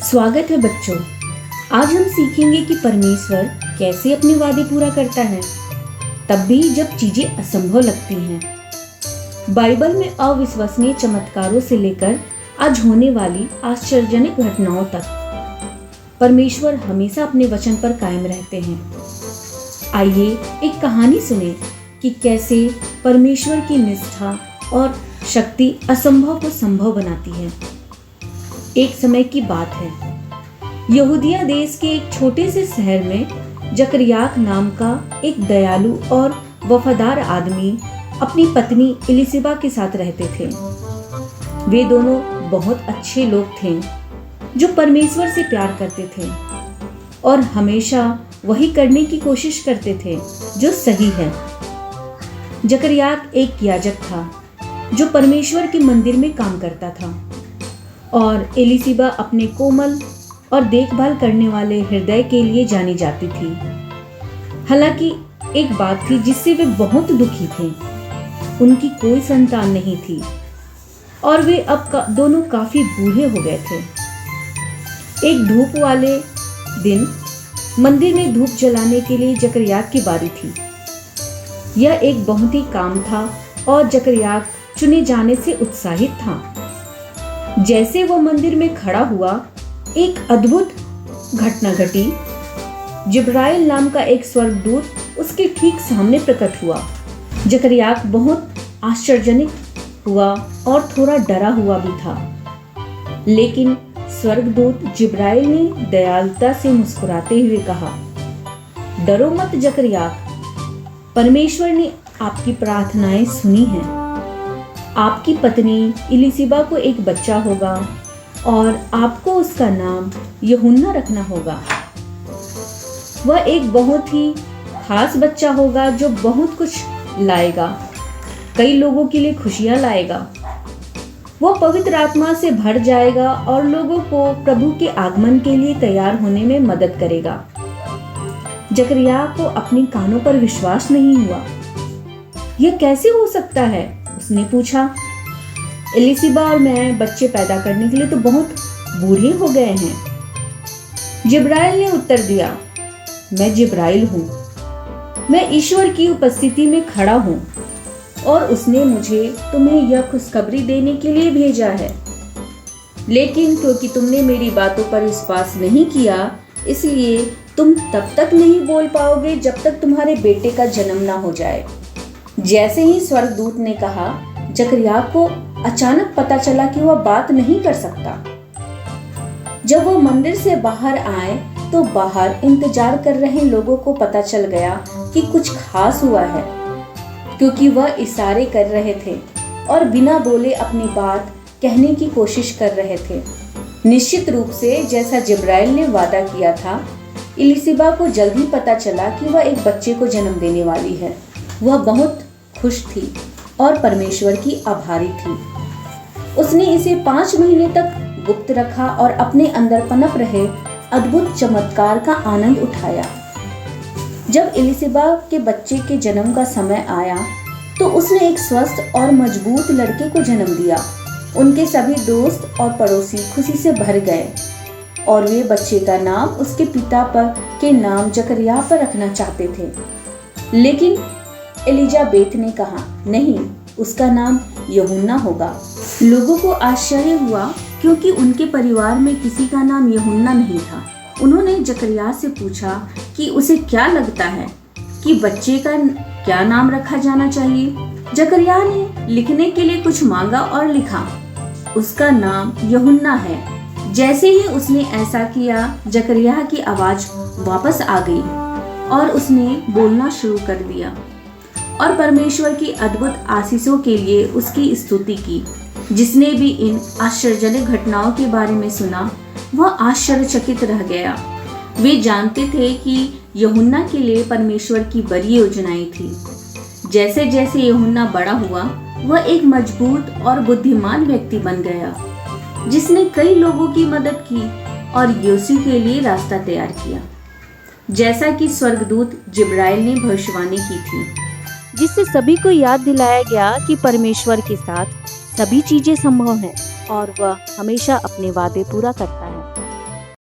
स्वागत है बच्चों। आज हम सीखेंगे कि परमेश्वर कैसे अपने वादे पूरा करता है, तब भी जब चीजें असंभव लगती हैं। बाइबल में अविश्वसनीय चमत्कारों से लेकर आज होने वाली आश्चर्यजनक घटनाओं तक परमेश्वर हमेशा अपने वचन पर कायम रहते हैं। आइए एक कहानी सुने कि कैसे परमेश्वर की निष्ठा और शक्ति असंभव को संभव बनाती है। एक समय की बात है, यहूदिया देश के एक छोटे से शहर में जकरयाह नाम का एक दयालु और वफादार आदमी अपनी पत्नी इलिशिबा के साथ रहते थे। वे दोनों बहुत अच्छे लोग थे जो परमेश्वर से प्यार करते थे और हमेशा वही करने की कोशिश करते थे जो सही है। जकरयाह एक याजक था जो परमेश्वर के मंदिर में काम करता था और इलिशिबा अपने कोमल और देखभाल करने वाले हृदय के लिए जानी जाती थी। हालांकि एक बात थी जिससे वे बहुत दुखी थे, उनकी कोई संतान नहीं थी और वे अब दोनों काफी बूढ़े हो गए थे। एक धूप वाले दिन मंदिर में धूप जलाने के लिए जकरयाह की बारी थी। यह एक बहुत ही काम था और जकरयाह चुने जाने से उत्साहित था। जैसे वो मंदिर में खड़ा हुआ, एक अद्भुत घटना घटी। जिब्राइल नाम का एक स्वर्गदूत उसके ठीक सामने प्रकट हुआ। जकरयाह बहुत आश्चर्यजनक हुआ और थोड़ा डरा हुआ भी था, लेकिन स्वर्गदूत जिब्राइल ने दयालुता से मुस्कुराते हुए कहा, डरो मत जकरयाह, परमेश्वर ने आपकी प्रार्थनाएं सुनी हैं। आपकी पत्नी इलिशिबा को एक बच्चा होगा और आपको उसका नाम यूहन्ना रखना होगा। वह एक बहुत ही खास बच्चा होगा जो बहुत कुछ लाएगा, कई लोगों के लिए खुशियां लाएगा। वह पवित्र आत्मा से भर जाएगा और लोगों को प्रभु के आगमन के लिए तैयार होने में मदद करेगा। जकरयाह को अपने कानों पर विश्वास नहीं हुआ। यह कैसे हो सकता है? उसने पूछा। इलिशिबा और मैं बच्चे पैदा करने के लिए तो बहुत बूढ़े हो गए हैं। जिब्राइल ने उत्तर दिया, मैं जिब्राइल हूँ, मैं ईश्वर की उपस्थिति में खड़ा हूँ और उसने मुझे तुम्हें यह खुशखबरी देने के लिए भेजा है। लेकिन क्योंकि तुमने मेरी बातों पर विश्वास नहीं किया, इसलिए तुम तब तक नहीं बोल पाओगे जब तक तुम्हारे बेटे का जन्म ना हो जाए। जैसे ही स्वर्गदूत ने कहा, जकरयाह को अचानक पता चला कि वह बात नहीं कर सकता। जब वो मंदिर से बाहर आए तो बाहर इंतजार कर रहे लोगों को पता चल गया कि कुछ खास हुआ है, क्योंकि वह इशारे कर रहे थे और बिना बोले अपनी बात कहने की कोशिश कर रहे थे। निश्चित रूप से जैसा जिब्राइल ने वादा किया था, इलिशिबा को जल्द ही पता चला कि वह एक बच्चे को जन्म देने वाली है। वह बहुत खुश थी और परमेश्वर की आभारी थी। उसने इसे 5 महीने तक गुप्त रखा और अपने अंदर पनप रहे अद्भुत चमत्कार का आनंद उठाया। जब इलिशिबा के बच्चे के जन्म का समय आया तो उसने एक स्वस्थ और मजबूत लड़के को जन्म दिया। उनके सभी दोस्त और पड़ोसी खुशी से भर गए और वे बच्चे का नाम उसके पिता के नाम जकरयाह पर रखना चाहते थे, लेकिन एलिजाबेथ ने कहा, नहीं, उसका नाम यूहन्ना होगा। लोगों को आश्चर्य हुआ क्योंकि उनके परिवार में किसी का नाम यूहन्ना नहीं था। उन्होंने जकरयाह से पूछा कि उसे क्या लगता है कि बच्चे का क्या नाम रखा जाना चाहिए। जकरयाह ने लिखने के लिए कुछ मांगा और लिखा, उसका नाम यूहन्ना है। जैसे ही उसने ऐसा किया, जकरयाह की आवाज वापस आ गई और उसने बोलना शुरू कर दिया और परमेश्वर की अद्भुत आशीषों के लिए उसकी स्तुति की। जिसने भी इन आश्चर्यजनक घटनाओं के बारे में सुना, वह आश्चर्यचकित रह गया। वे जानते थे कि यूहन्ना के लिए परमेश्वर की बड़ी योजनाएं थी। जैसे जैसे यूहन्ना बड़ा हुआ, वह एक मजबूत और बुद्धिमान व्यक्ति बन गया, जिसने कई लोगों की मदद की और यीशु के लिए रास्ता तैयार किया, जैसा कि स्वर्गदूत जिब्राइल ने भविष्यवाणी की थी, जिससे सभी को याद दिलाया गया कि परमेश्वर के साथ सभी चीजें संभव हैं और वह हमेशा अपने वादे पूरा करता है।